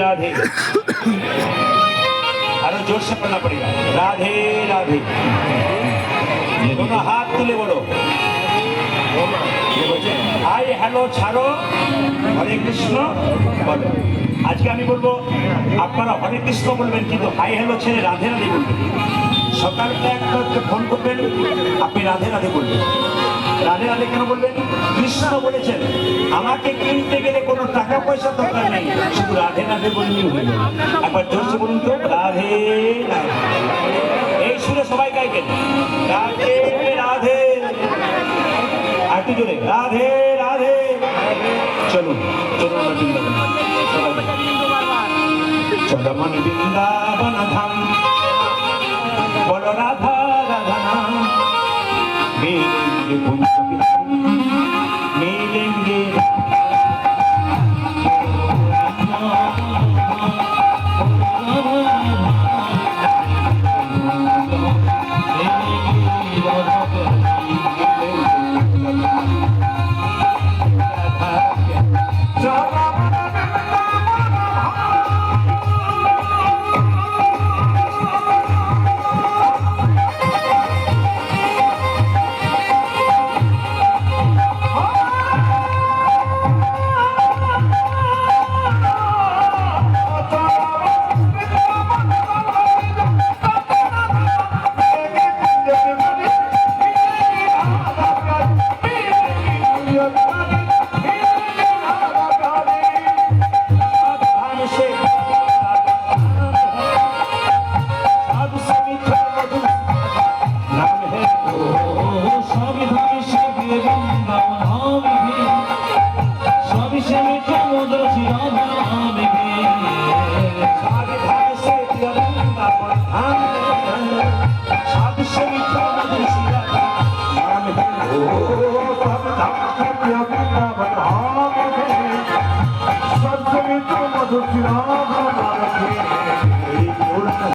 राधे। अरे जोर से पढ़ना पड़ेगा, राधे राधे। दोनों हाथ तुले बोलो, हाय हेलो ছাড়ো, হরে কৃষ্ণ বলো। আজকে আমি বলবো আপনারা হরে কৃষ্ণ বলবেন, কিন্তু হাই হ্যালো ছেড়ে রাধে রাধে বলবেন। সকালটা একটা ফোন করবেন, আপনি রাধে রাধে বলবেন। রাধে রাধে কেন বলবেন? কৃষ্ণ বলেছেন আমাকে কিনতে গেলে কোনো টাকা পয়সা দরকার নেই, শুধু রাধে রাধে বললেই হয়ে যাবে। একবার জোরসে বলুন তো, রাধে রাধে। এই সুরে সবাই গাইবেন, রাধে রাধে। আর একটু জোরে, রাধে রাধে। চলুন চলুন আমরা বৃন্দাবন, সবাই চলো মন বৃন্দাবন ধাম, বলো রাধা রাধা নাম। মিলেঙ্গে কুঞ্জ বিহারি, মিলেঙ্গে Radhe